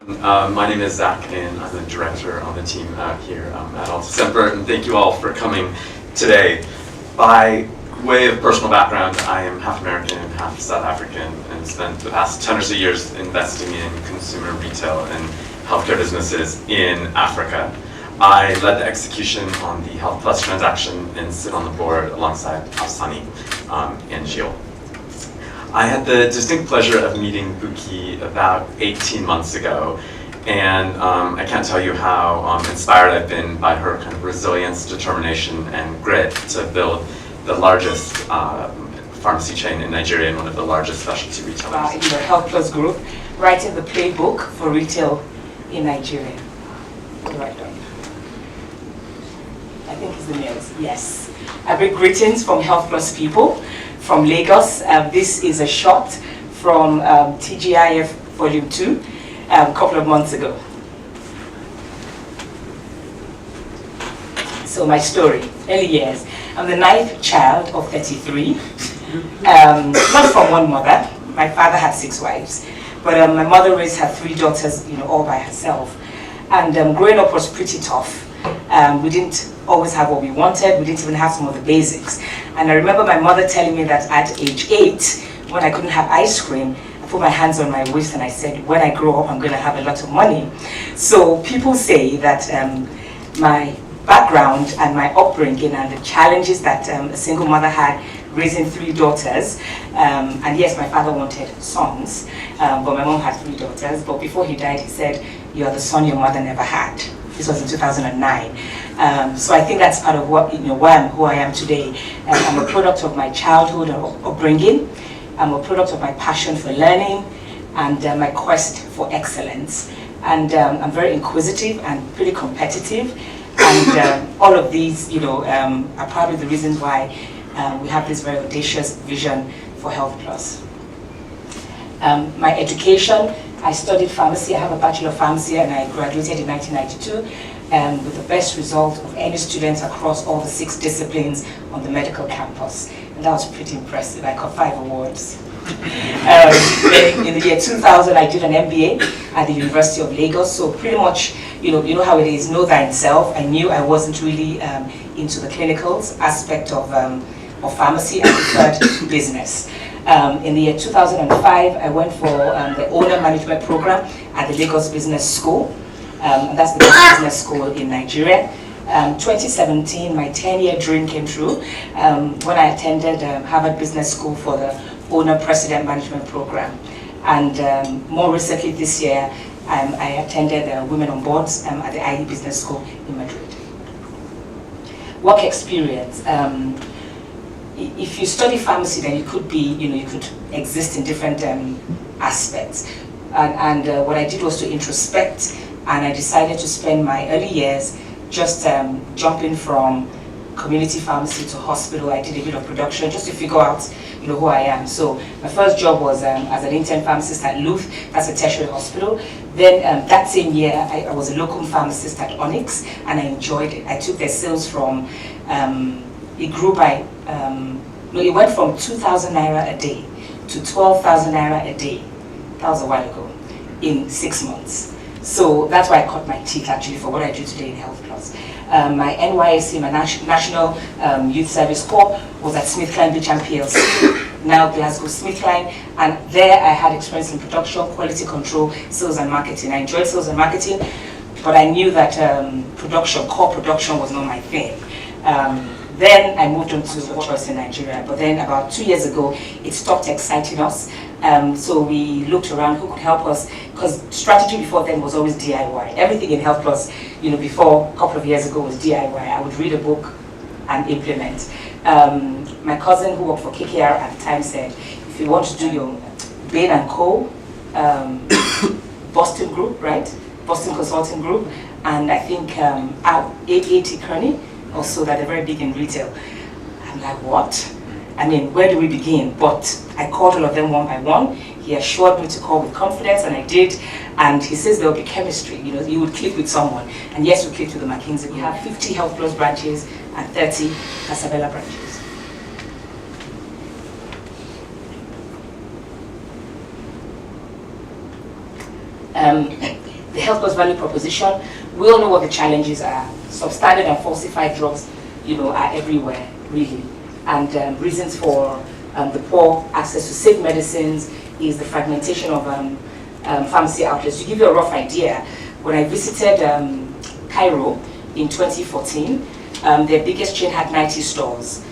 My name is Zach, and I'm the director on the team here at Alta Semper, and thank you all for coming today. By way of personal background, I am half American and half South African, and spent the past 10 or so years investing in consumer retail and healthcare businesses in Africa. I led the execution on the Health Plus transaction and sit on the board alongside Afsani and Gilles. I had the distinct pleasure of meeting Buki about 18 months ago, and I can't tell you how inspired I've been by her kind of resilience, determination, and grit to build the largest pharmacy chain in Nigeria and one of the largest specialty retailers. In the Health Plus group, writing the playbook for retail in Nigeria. Right on. I think it's the nails, yes. I bring greetings from Health Plus people from Lagos. This is a shot from TGIF Volume 2 a couple of months ago. So my story, early years. I'm the 9th child of 33. Not from one mother. My father had 6 wives. But my mother raised her 3 daughters, all by herself. And growing up was pretty tough. We didn't always have what we wanted. We didn't even have some of the basics. And I remember my mother telling me that at age 8, when I couldn't have ice cream, I put my hands on my waist and I said, when I grow up, I'm going to have a lot of money. So people say that my background and my upbringing and the challenges that a single mother had raising 3 daughters, and yes, my father wanted sons, but my mom had 3 daughters. But before he died, he said, "You're the son your mother never had." This was in 2009. So I think that's part of what, who I am today. I'm a product of my childhood upbringing. I'm a product of my passion for learning and my quest for excellence. And I'm very inquisitive and pretty competitive. And all of these, are probably the reasons why we have this very audacious vision for Health Plus. My education, I studied pharmacy. I have a Bachelor of Pharmacy and I graduated in 1992 with the best result of any students across all the 6 disciplines on the medical campus. And that was pretty impressive. I got 5 awards. Then in the year 2000, I did an MBA at the University of Lagos. So pretty much, you know how it is, know thyself. I knew I wasn't really into the clinicals aspect of pharmacy. I preferred business. In the year 2005, I went for the owner management program at the Lagos Business School. And that's the best business school in Nigeria. 2017, my 10-year dream came true when I attended Harvard Business School for the owner president management program. And more recently this year, I attended Women on Boards at the IE Business School in Madrid. Work experience. If you study pharmacy, then you could be, you could exist in different aspects. And what I did was to introspect, and I decided to spend my early years just jumping from community pharmacy to hospital. I did a bit of production just to figure out, who I am. So my first job was as an intern pharmacist at Luth, that's a tertiary hospital. Then that same year, I was a locum pharmacist at Onyx, and I enjoyed it. I took their sales from, it grew by, it went from 2,000 naira a day to 12,000 naira a day. That was a while ago, in 6 months. So that's why I cut my teeth actually for what I do today in Health Plus. My NYSC, my National Youth Service Corps, was at SmithKline Beecham PLC, now Glasgow SmithKline, and there I had experience in production, quality control, sales and marketing. I enjoyed sales and marketing, but I knew that core production was not my thing. Then I moved on to choice in Nigeria, but then about 2 years ago, it stopped exciting us. So we looked around who could help us, because strategy before then was always DIY. Everything in Health Plus, before a couple of years ago was DIY. I would read a book and implement. My cousin who worked for KKR at the time said, if you want to do your Bain & Co. Boston group, right? Boston Consulting Group, and I think A.T. Kearney, also that are very big in retail. I'm like, what? I mean, where do we begin? But I called all of them one by one. He assured me to call with confidence, and I did. And he says there will be chemistry. You would click with someone. And yes, we clicked with the McKinsey. We have 50 Health Plus branches and 30 Casabella branches. the health plus value proposition. We all know what the challenges are. Substandard and falsified drugs, are everywhere, really. And reasons for the poor access to safe medicines is the fragmentation of pharmacy outlets. To give you a rough idea, when I visited Cairo in 2014, their biggest chain had 90 stores.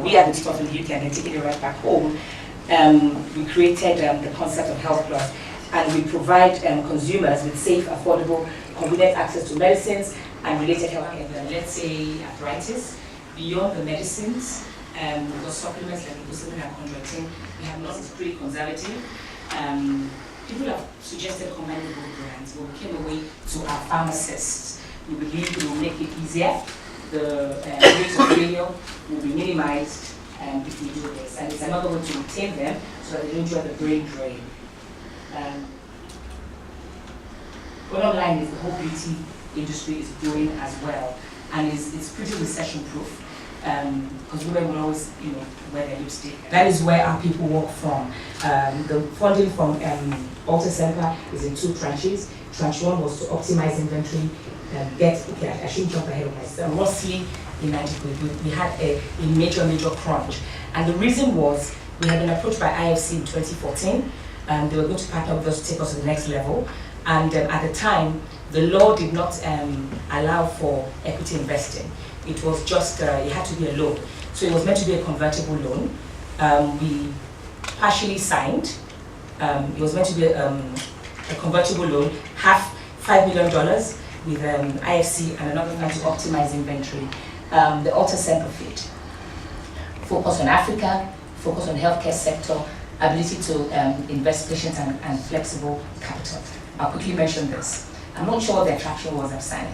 We had the stuff in the UK and then taking it right back home. We created the concept of Health Plus, and we provide consumers with safe, affordable, convenient access to medicines and related health care. Let's say arthritis, beyond the medicines, because supplements like glucosamine and chondroitin, we have not, it's pretty conservative. People have suggested combining both brands, but we came away to our pharmacists. We believe it will make it easier. The rate of failure will be minimized if we do this. And it's another way to retain them so that they don't join the brain drain. Bottom line is the whole beauty industry is growing as well, and it's pretty recession-proof. Because women will always, wear their lipstick. That is where our people work from. The funding from Alta Semper is in 2 tranches. Tranche 1 was to optimize inventory, I shouldn't jump ahead of myself. Roughly, we had a major crunch. And the reason was, we had been approached by IFC in 2014. They were going to partner with us to take us to the next level. And at the time, the law did not allow for equity investing. It was just, it had to be a loan. So it was meant to be a convertible loan. We partially signed. It was meant to be a convertible loan, half $5 million with IFC and another plan to optimize inventory. The Alta Semper Fit. Focus on Africa, focus on healthcare sector, ability to invest patient and flexible capital. I'll quickly mention this. I'm not sure what the attraction was of signing.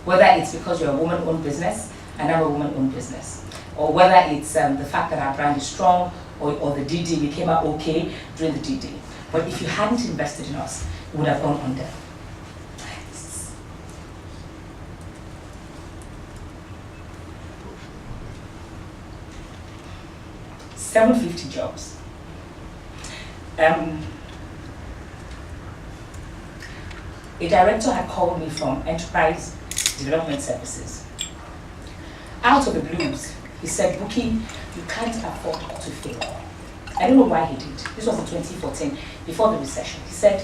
Whether it's because you're a woman-owned business and I'm a woman-owned business, or whether it's the fact that our brand is strong, or the DD, we came out okay during the DD. But if you hadn't invested in us, we would have gone under. $750 jobs. A director had called me from Enterprise Development Services. Out of the blues, he said, "Buki, you can't afford to fail." I don't know why he did. This was in 2014, before the recession. He said,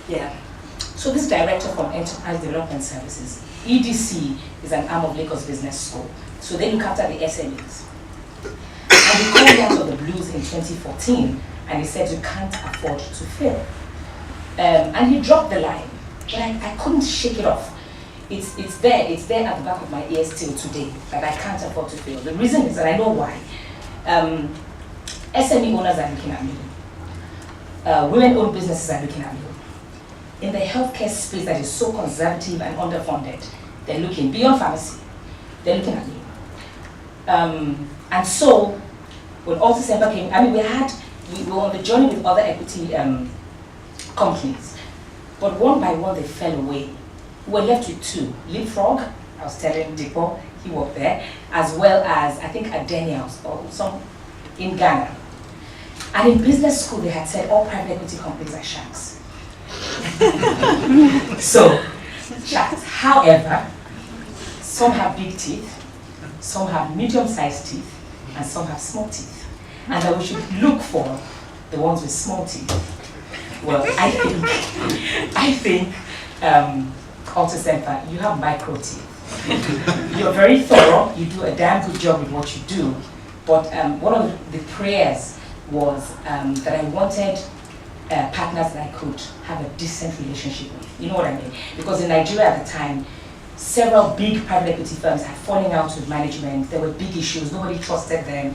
yeah. So this director from Enterprise Development Services, EDC is an arm of Lagos Business School. So they look after the SMEs. And he called me out of the blues in 2014, and he said, "You can't afford to fail." And he dropped the line, but I couldn't shake it off. It's there at the back of my ears till today, that I can't afford to fail. The reason is that I know why. SME owners are looking at me. Women-owned businesses are looking at me. In the healthcare space that is so conservative and underfunded, they're looking beyond pharmacy. They're looking at me. And so, when Alta Semper came, we were on the journey with other equity companies, but one by one they fell away. We were left with 2. Leapfrog, I was telling Dipo, he worked there, as well as, I think, Adenials, or some in Ghana. And in business school, they had said all private equity companies are sharks. So, sharks. However, some have big teeth, some have medium-sized teeth, and some have small teeth. And that we should look for the ones with small teeth. Well, I think Alta Semper, you have micro teeth. You're very thorough, you do a damn good job with what you do, but one of the prayers was that I wanted partners that I could have a decent relationship with. You know what I mean? Because in Nigeria at the time, several big private equity firms had fallen out with management. There were big issues. Nobody trusted them.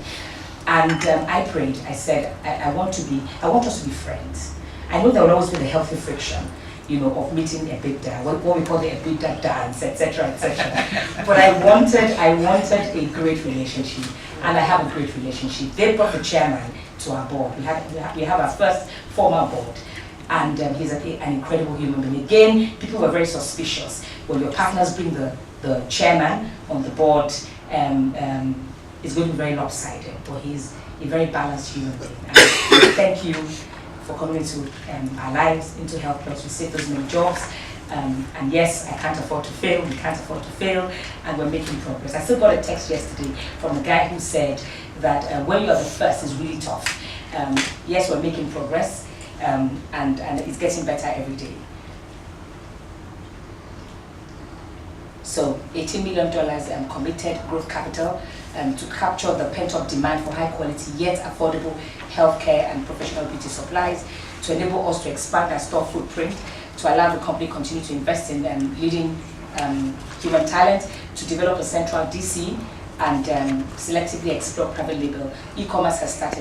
And I prayed. I said, I want us to be friends. I know there will always be the healthy friction, of meeting EBITDA, what we call the EBITDA dance, etc., etc. But I wanted a great relationship, and I have a great relationship. They brought the chairman to our board. We have our first former board, and he's an incredible human being. Again, people were very suspicious when your partners bring the chairman on the board. is going to be very lopsided, but he's a very balanced human being. And thank you for coming into our lives, into Help Us. We save those many jobs. And yes, I can't afford to fail, we can't afford to fail, and we're making progress. I still got a text yesterday from a guy who said that when you are the first, it's really tough. Yes, we're making progress, and it's getting better every day. So $18 million committed growth capital to capture the pent-up demand for high quality yet affordable healthcare and professional beauty supplies, to enable us to expand our store footprint, to allow the company continue to invest in leading human talent, to develop a central DC, and selectively explore private label. E-commerce has started.